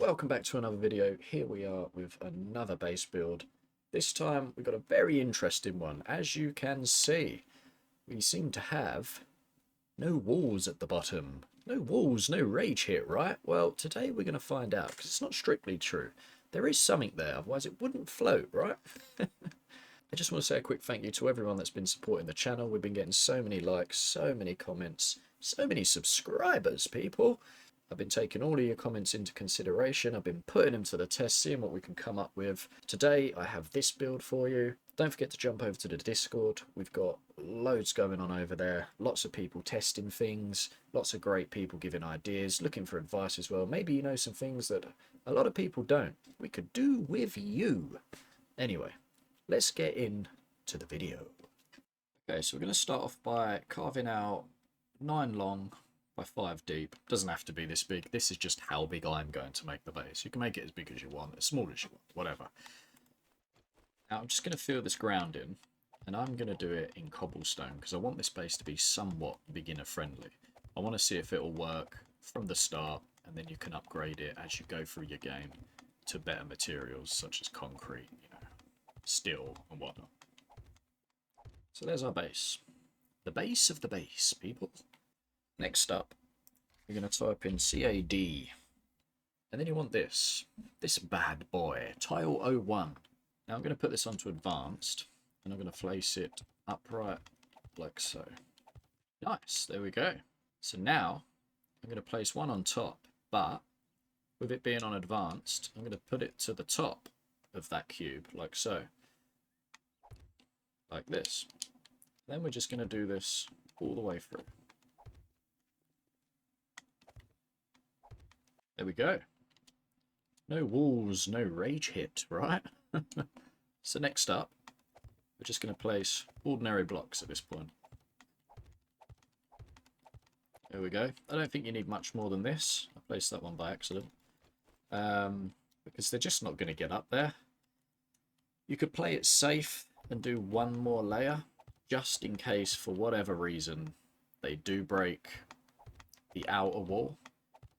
welcome back to another video. Here we are with another base build. This time we've got a very interesting one. As you can see, we seem to have no walls at the bottom. No walls, no rage hit, right? Well, today we're going to find out, because it's not strictly true. There is something there, otherwise it wouldn't float, right? I just want to say a quick thank you to everyone that's been supporting the channel. We've been getting so many likes, so many comments, so many subscribers, people. I've been taking all of your comments into consideration. I've been putting them to the test, seeing what we can come up with. Today, I have this build for you. Don't forget to jump over to the Discord. We've got loads going on over there. Lots of people testing things. Lots of great people giving ideas, looking for advice as well. Maybe you know some things that a lot of people don't. We could do with you. Anyway, let's get into the video. Okay, so we're going to start off by carving out 9 long by 5 deep. Doesn't have to be this big. This is just how big I'm going to make the base. You can make it as big as you want, as small as you want, whatever. Now I'm just going to fill this ground in, and I'm going to do it in cobblestone because I want this base to be somewhat beginner friendly. I want to see if it'll work from the start, and then you can upgrade it as you go through your game to better materials such as concrete, steel and whatnot. So there's our base. The base of the base, people. Next up, you're going to type in CAD, and then you want this bad boy, tile 01. Now I'm going to put this onto advanced, and I'm going to place it upright like so. Nice, there we go. So now I'm going to place one on top, but with it being on advanced, I'm going to put it to the top of that cube like so, like this. Then we're just going to do this all the way through. There we go. No walls, no rage hit, right? So next up, we're just going to place ordinary blocks at this point. There we go. I don't think you need much more than this. I placed that one by accident. Because they're just not going to get up there. You could play it safe and do one more layer, just in case, for whatever reason, they do break the outer wall.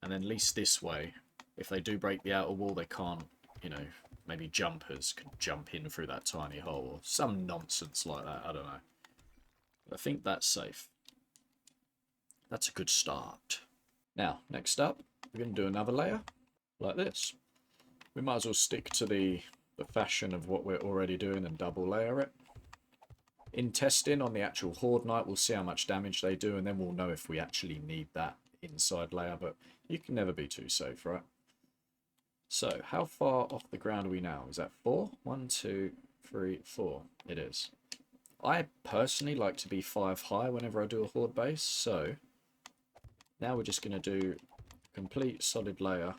And then at least this way, if they do break the outer wall, they can't, maybe jumpers can jump in through that tiny hole or some nonsense like that. I don't know. But I think that's safe. That's a good start. Now, next up, we're going to do another layer like this. We might as well stick to the fashion of what we're already doing and double layer it. In testing on the actual Horde Night, we'll see how much damage they do, and then we'll know if we actually need that inside layer, but you can never be too safe, right? So how far off the ground are we now? Is that 4? 1, 2, 3, 4. It is. I personally like to be 5 high whenever I do a horde base, so now we're just going to do a complete solid layer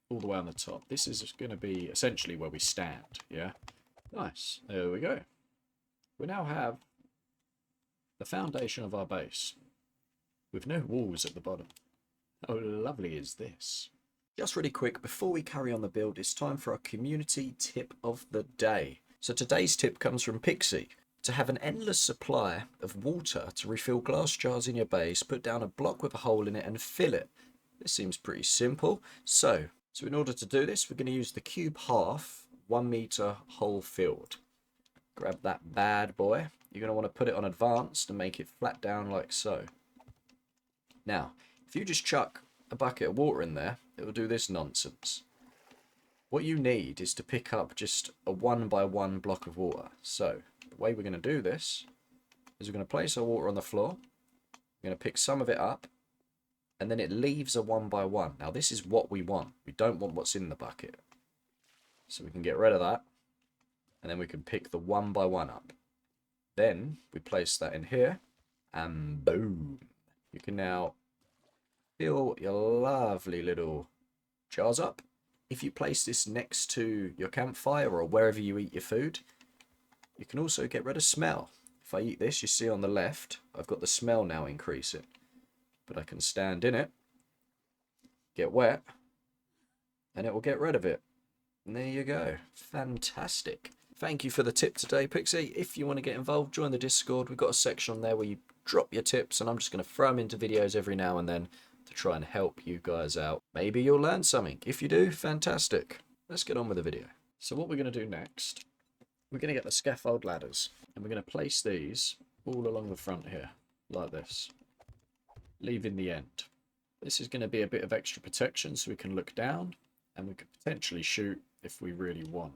all the way on the top. This is going to be essentially where we stand, yeah? Nice. There we go. We now have the foundation of our base with no walls at the bottom. How lovely is this? Just really quick, before we carry on the build, it's time for our community tip of the day. So today's tip comes from Pixie. To have an endless supply of water to refill glass jars in your base, put down a block with a hole in it and fill it. This seems pretty simple. So in order to do this, we're going to use the cube half, 1 meter hole filled. Grab that bad boy. You're going to want to put it on advanced and make it flat down like so. Now, if you just chuck a bucket of water in there, it will do this nonsense. What you need is to pick up just a 1 by 1 block of water. So the way we're going to do this is we're going to place our water on the floor. We're going to pick some of it up, and then it leaves a 1 by 1. Now this is what we want. We don't want what's in the bucket. So we can get rid of that, and then we can pick the 1 by 1 up. Then we place that in here, and boom. You can now fill your lovely little jars up. If you place this next to your campfire or wherever you eat your food, you can also get rid of smell. If I eat this, you see on the left, I've got the smell now increasing. But I can stand in it, get wet, and it will get rid of it. And there you go. Fantastic. Thank you for the tip today, Pixie. If you want to get involved, join the Discord. We've got a section on there where you drop your tips, and I'm just going to throw them into videos every now and then to try and help you guys out. Maybe you'll learn something. If you do, fantastic. Let's get on with the video. So what we're going to do next, we're going to get the scaffold ladders, and we're going to place these all along the front here, like this, leaving the end. This is going to be a bit of extra protection so we can look down, and we could potentially shoot if we really want.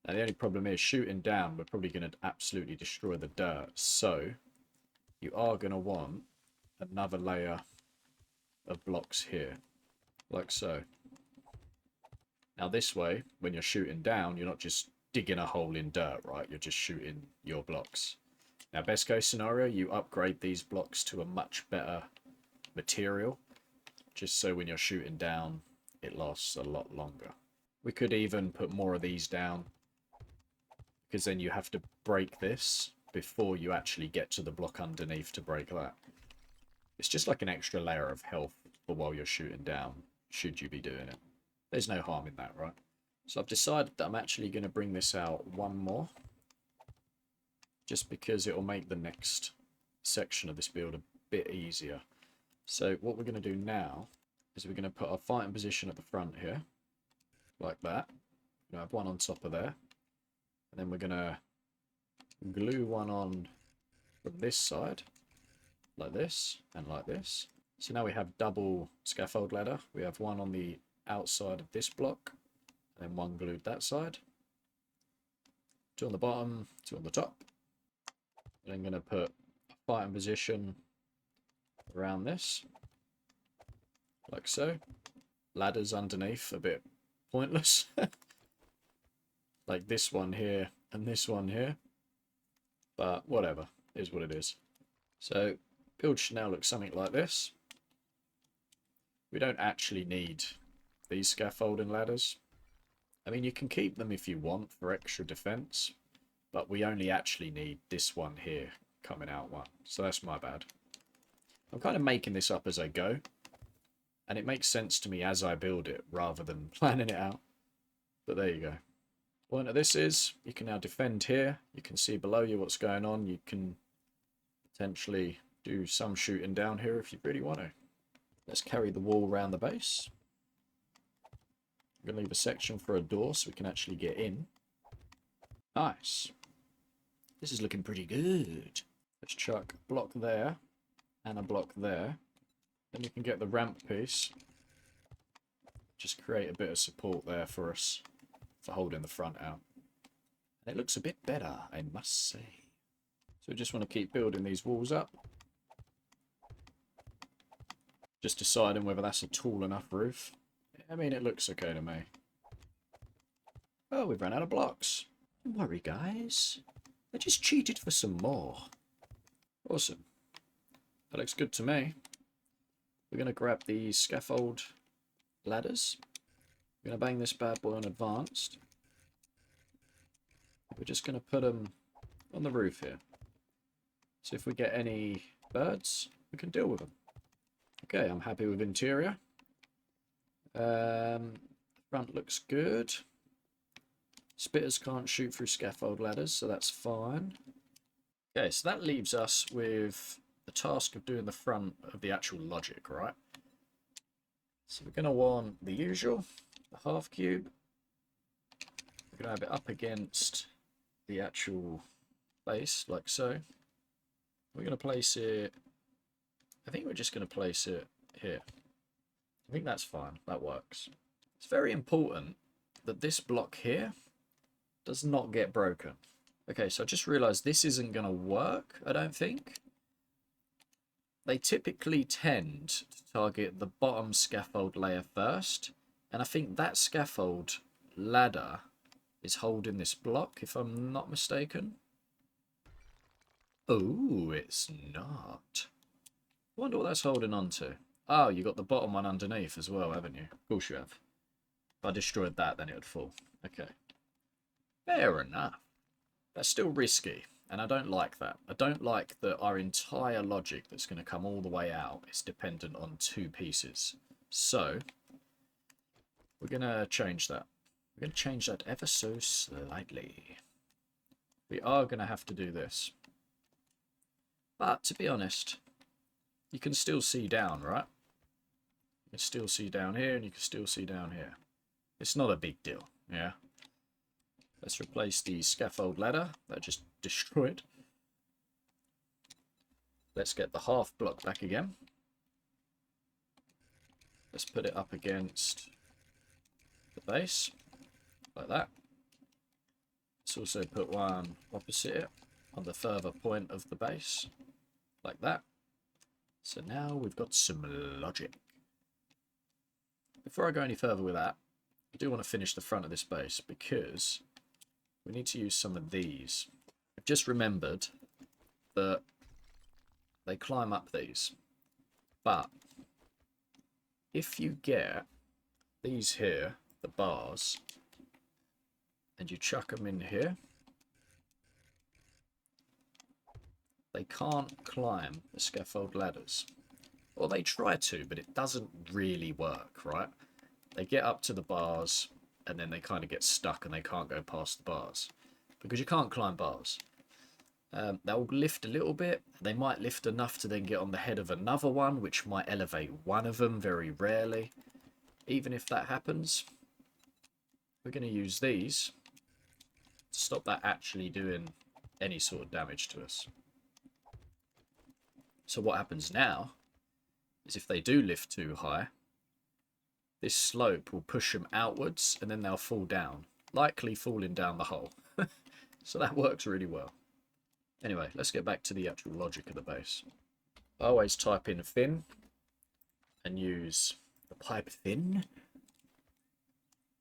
Now the only problem is shooting down, we're probably going to absolutely destroy the dirt. So you are going to want another layer of blocks here, like so. Now this way, when you're shooting down, you're not just digging a hole in dirt, right? You're just shooting your blocks. Now best case scenario, you upgrade these blocks to a much better material, just so when you're shooting down, it lasts a lot longer. We could even put more of these down, because then you have to break this before you actually get to the block underneath to break that. It's just like an extra layer of health for while you're shooting down, should you be doing it. There's no harm in that, right? So I've decided that I'm actually going to bring this out one more, just because it will make the next section of this build a bit easier. So what we're going to do now is we're going to put our fighting position at the front here, like that. We're going to have one on top of there. And then we're going to glue one on from this side, like this, and like this. So now we have double scaffold ladder. We have one on the outside of this block, and then one glued that side. Two on the bottom, two on the top. And I'm going to put a fighting position around this, like so. Ladders underneath, a bit pointless. Like this one here and this one here, but whatever, is what it is. So build should now look something like this. We don't actually need these scaffolding ladders. I mean, you can keep them if you want for extra defense, but we only actually need this one here coming out one, so that's my bad. I'm kind of making this up as I go, and it makes sense to me as I build it rather than planning it out, but there you go. Point of this is you can now defend here. You can see below you what's going on. You can potentially do some shooting down here if you really want to. Let's carry the wall around the base. I'm going to leave a section for a door so we can actually get in. Nice. This is looking pretty good. Let's chuck a block there and a block there. Then we can get the ramp piece. Just create a bit of support there for us, for holding the front out. And it looks a bit better, I must say. So we just want to keep building these walls up. Just deciding whether that's a tall enough roof. I mean, it looks okay to me. Oh, we've run out of blocks. Don't worry, guys. I just cheated for some more. Awesome. That looks good to me. We're going to grab the scaffold ladders. We're going to bang this bad boy on advanced. We're just going to put them on the roof here. So if we get any birds, we can deal with them. Okay, I'm happy with interior. Front looks good. Spitters can't shoot through scaffold ladders, so that's fine. Okay, so that leaves us with the task of doing the front of the actual logic, right? So we're going to want the usual, the half cube. We're going to have it up against the actual base, like so. We're going to place it, I think we're just going to place it here. I think that's fine, that works. It's very important that this block here does not get broken. Okay, so I just realized this isn't going to work, I don't think. They typically tend to target the bottom scaffold layer first, and I think that scaffold ladder is holding this block, if I'm not mistaken. Oh, it's not. I wonder what that's holding on to. Oh, you got the bottom one underneath as well, haven't you? Of course you have. If I destroyed that, then it would fall. Okay. Fair enough. That's still risky, and I don't like that. I don't like that our entire logic that's going to come all the way out is dependent on two pieces. So, we're going to change that. We're going to change that ever so slightly. We are going to have to do this. But, to be honest, you can still see down, right? can still see down here, and you can still see down here. It's not a big deal, yeah? Let's replace the scaffold ladder that just destroyed. Let's get the half block back again. Let's put it up against the base, like that. Let's also put one opposite it on the further point of the base, like that. So now we've got some logic. Before I go any further with that, I do want to finish the front of this base because we need to use some of these. I've just remembered that they climb up these, but if you get these here, the bars, and you chuck them in here, they can't climb the scaffold ladders. Or they try to, but it doesn't really work, right? They get up to the bars, and then they kind of get stuck and they can't go past the bars. Because you can't climb bars. They'll lift a little bit. They might lift enough to then get on the head of another one, which might elevate one of them very rarely. Even if that happens, we're going to use these to stop that actually doing any sort of damage to us. So what happens now is if they do lift too high, this slope will push them outwards and then they'll fall down, likely falling down the hole. So that works really well. Anyway, let's get back to the actual logic of the base. I always type in thin and use the pipe thin.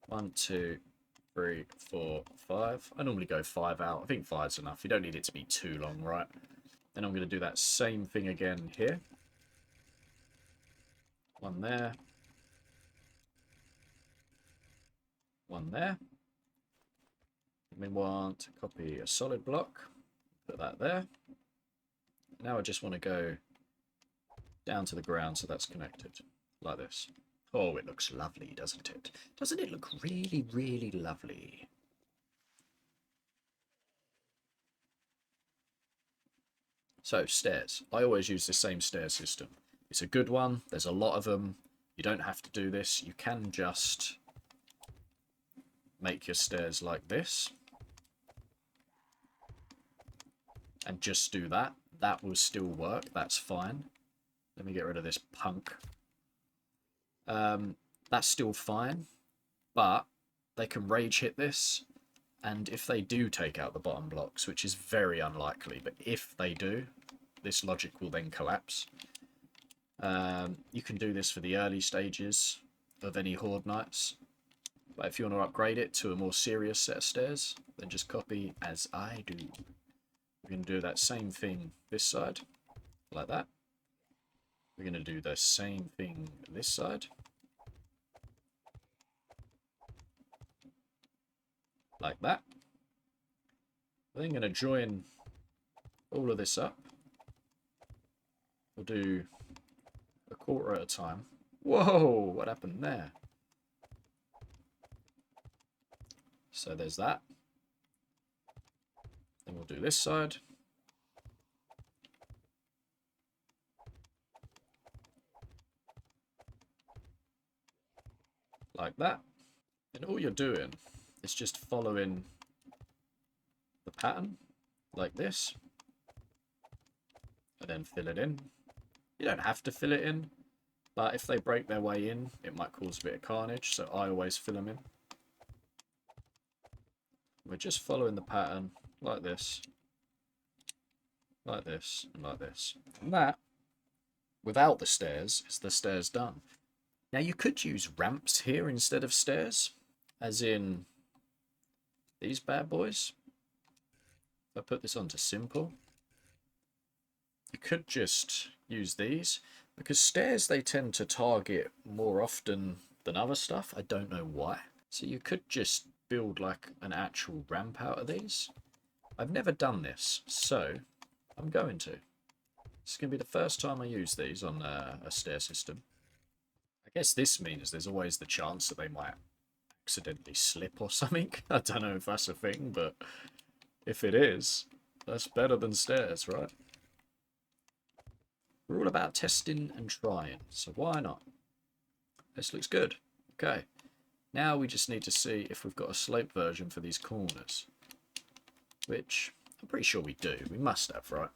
1, 2, 3, 4, 5. I normally go 5 out. I think 5's enough. You don't need it to be too long, right? Then I'm going to do that same thing again here. 1 there. 1 there. And we want to copy a solid block. Put that there. Now I just want to go down to the ground so that's connected. Like this. Oh, it looks lovely, doesn't it? Doesn't it look really, really lovely? So, stairs. I always use the same stair system. It's a good one. There's a lot of them. You don't have to do this. You can just make your stairs like this. And just do that. That will still work. That's fine. Let me get rid of this punk. That's still fine. But they can rage hit this. And if they do take out the bottom blocks, which is very unlikely, but if they do, this logic will then collapse. You can do this for the early stages of any Horde Nights. But if you want to upgrade it to a more serious set of stairs, then just copy as I do. We're going to do that same thing this side, like that. We're going to do the same thing this side. Like that. I'm then going to join all of this up. We'll do a quarter at a time. Whoa, what happened there? So there's that. Then we'll do this side. Like that. And all you're doing is just following the pattern like this. And then fill it in. You don't have to fill it in, but if they break their way in, it might cause a bit of carnage, so I always fill them in. We're just following the pattern like this, and like this. And that, without the stairs, is the stairs done. Now you could use ramps here instead of stairs, as in these bad boys. If I put this onto simple, you could just use these, because stairs they tend to target more often than other stuff. I don't know why. So you could just build like an actual ramp out of these. I've never done this, so I'm going to. It's going to be the first time I use these on a stair system. I guess this means there's always the chance that they might accidentally slip or something. I don't know if that's a thing, but if it is, that's better than stairs, right? We're all about testing and trying, so why not? This looks good. Okay. Now we just need to see if we've got a slope version for these corners. Which, I'm pretty sure we do. We must have, right?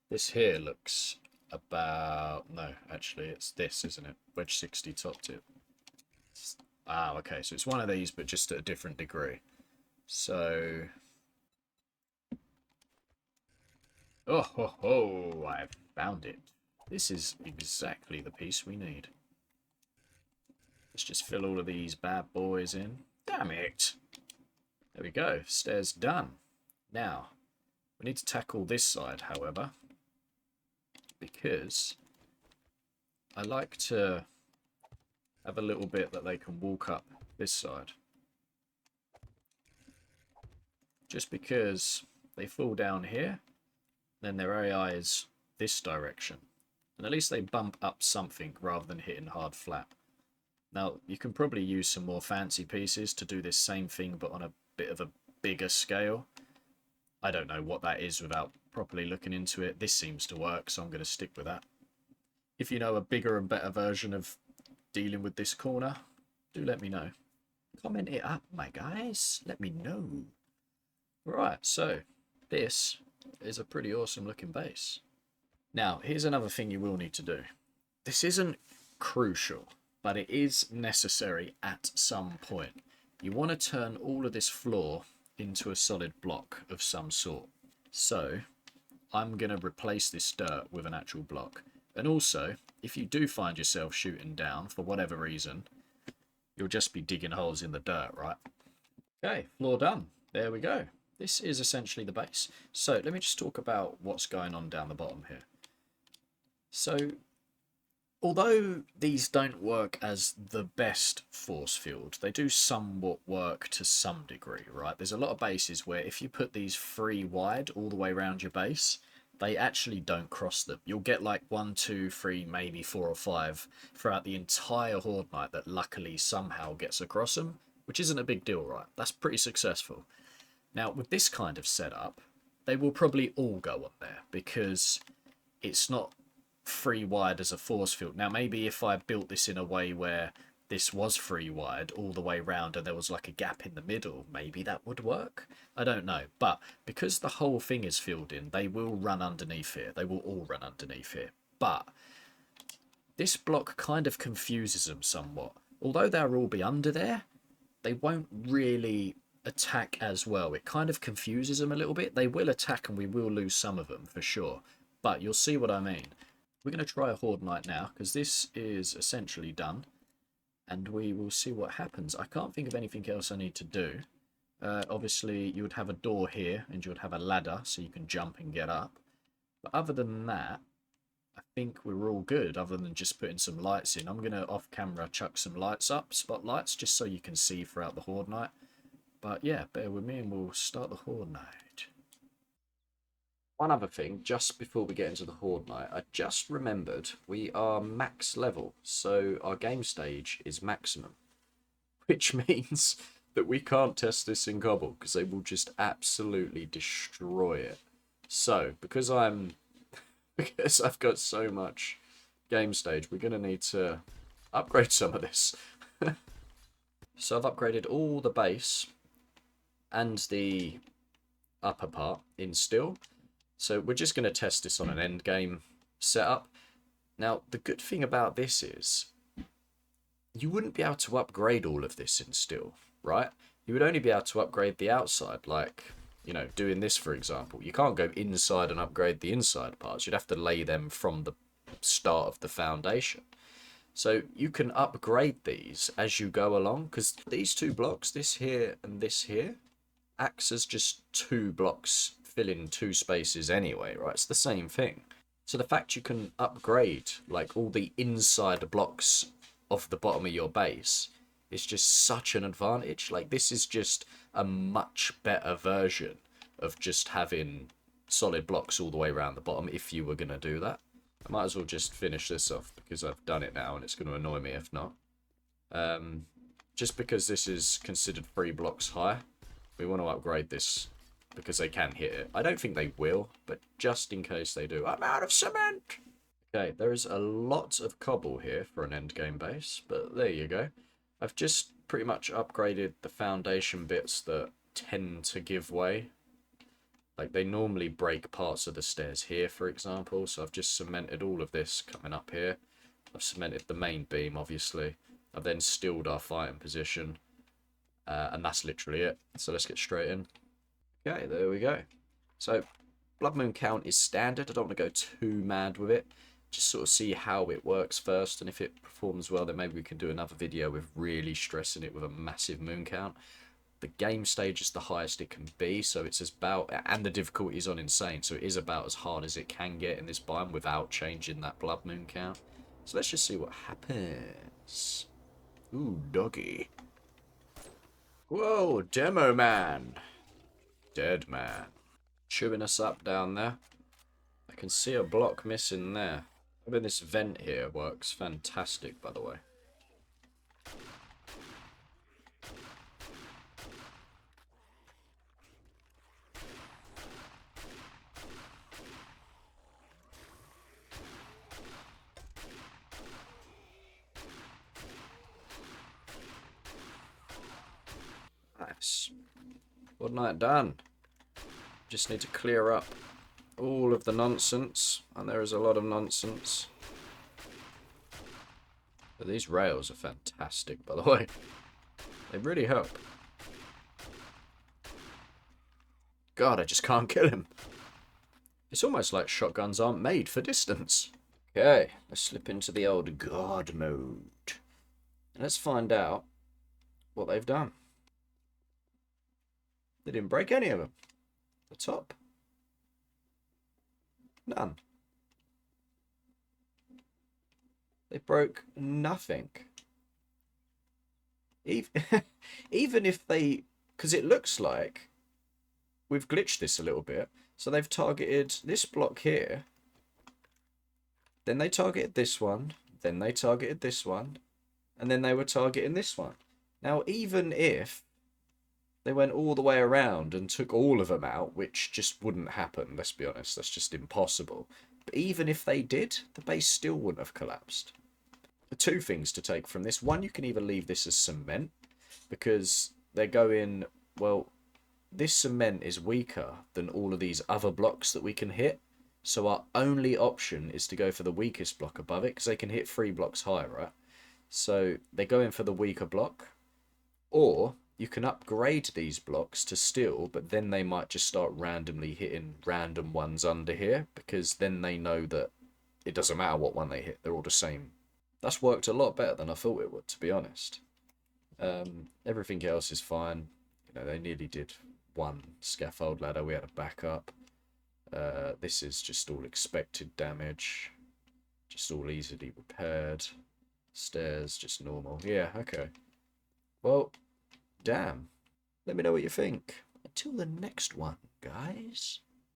This here looks about... No, actually, it's this, isn't it? Wedge 60 top tip. Ah, okay. So it's one of these, but just at a different degree. So... Oh, ho, ho! I've found it. This is exactly the piece we need. Let's just fill all of these bad boys in. Damn it! There we go. Stairs done. Now, we need to tackle this side, however, because I like to have a little bit that they can walk up this side. Just because they fall down here, then their AI is this direction. And at least they bump up something rather than hitting hard flat. Now, you can probably use some more fancy pieces to do this same thing, but on a bit of a bigger scale. I don't know what that is without properly looking into it. This seems to work, so I'm going to stick with that. If you know a bigger and better version of dealing with this corner, do let me know. Comment it up, my guys. Let me know. Right, so this is a pretty awesome looking base. Now, here's another thing you will need to do. This isn't crucial, but it is necessary at some point. You want to turn all of this floor into a solid block of some sort. So, I'm going to replace this dirt with an actual block. And also, if you do find yourself shooting down for whatever reason, you'll just be digging holes in the dirt, right? Okay, floor done. There we go. This is essentially the base. So, let me just talk about what's going on down the bottom here. So, although these don't work as the best force field, they do somewhat work to some degree, right? There's a lot of bases where if you put these 3 wide all the way around your base, they actually don't cross them. You'll get like 1, 2, 3, maybe 4 or 5 throughout the entire Horde Night that luckily somehow gets across them, which isn't a big deal, right? That's pretty successful. Now, with this kind of setup, they will probably all go on there because it's not 3 wide as a force field. Now, maybe if I built this in a way where this was 3 wide all the way round and there was like a gap in the middle, maybe that would work. I don't know. But because the whole thing is filled in, they will run underneath here. They will all run underneath here. But this block kind of confuses them somewhat. Although they'll all be under there, they won't really attack as well. It kind of confuses them a little bit. They will attack and we will lose some of them for sure. But you'll see what I mean. We're going to try a Horde Night now, because this is essentially done. And we will see what happens. I can't think of anything else I need to do. Obviously, you would have a door here, and you would have a ladder, so you can jump and get up. But other than that, I think we're all good, other than just putting some lights in. I'm going to, off-camera, chuck some lights up, spotlights, just so you can see throughout the Horde Night. But yeah, bear with me, and we'll start the Horde Night. One other thing, just before we get into the Horde Night, I just remembered we are max level, so our game stage is maximum. Which means that we can't test this in Cobble, because they will just absolutely destroy it. So, because I've got so much game stage, we're going to need to upgrade some of this. So I've upgraded all the base and the upper part in steel. So we're just going to test this on an end game setup. Now, the good thing about this is you wouldn't be able to upgrade all of this in steel, right? You would only be able to upgrade the outside, like, you know, doing this, for example. You can't go inside and upgrade the inside parts. You'd have to lay them from the start of the foundation. So you can upgrade these as you go along, because these 2 blocks, this here and this here, acts as just 2 blocks fill in 2 spaces anyway, right? It's the same thing. So the fact you can upgrade like all the inside blocks of the bottom of your base is just such an advantage. Like, this is just a much better version of just having solid blocks all the way around the bottom if you were going to do that. I might as well just finish this off because I've done it now and it's going to annoy me if not. Just because this is considered 3 blocks high, we want to upgrade this because they can hit it. I don't think they will, but just in case they do. I'm out of cement! Okay, there is a lot of cobble here for an endgame base, but there you go. I've just pretty much upgraded the foundation bits that tend to give way. Like, they normally break parts of the stairs here, for example, so I've just cemented all of this coming up here. I've cemented the main beam, obviously. I've then stilled our fighting position, and that's literally it. So let's get straight in. Okay, there we go. So, Blood Moon count is standard. I don't want to go too mad with it. Just sort of see how it works first, and if it performs well, then maybe we can do another video with really stressing it with a massive moon count. The game stage is the highest it can be, so it's about, and the difficulty is on insane, so it is about as hard as it can get in this biome without changing that Blood Moon count. So let's just see what happens. Ooh, doggy. Whoa, Demo Man. Dead man. Chewing us up down there. I can see a block missing there. I mean, this vent here works fantastic, by the way. Nice. Horde Night done. Just need to clear up all of the nonsense, and there is a lot of nonsense. But these rails are fantastic, by the way. They really help. God, I just can't kill him. It's almost like shotguns aren't made for distance. Okay, let's slip into the old God mode. And let's find out what they've done. They didn't break any of them. The top. None. They broke nothing. Even if they... Because it looks like we've glitched this a little bit. So they've targeted this block here. Then they targeted this one. Then they targeted this one. And then they were targeting this one. Now, even if they went all the way around and took all of them out, which just wouldn't happen, let's be honest. That's just impossible. But even if they did, the base still wouldn't have collapsed. Two things to take from this. One, you can either leave this as cement, because they're going, well, this cement is weaker than all of these other blocks that we can hit. So our only option is to go for the weakest block above it, because they can hit 3 blocks higher, right? So they're going for the weaker block. Or you can upgrade these blocks to steel, but then they might just start randomly hitting random ones under here, because then they know that it doesn't matter what one they hit, they're all the same. That's worked a lot better than I thought it would, to be honest. Everything else is fine. You know, they nearly did one scaffold ladder. We had a backup. This is just all expected damage. Just all easily repaired. Stairs, just normal. Yeah, okay. Well, damn. Let me know what you think. Until the next one, guys.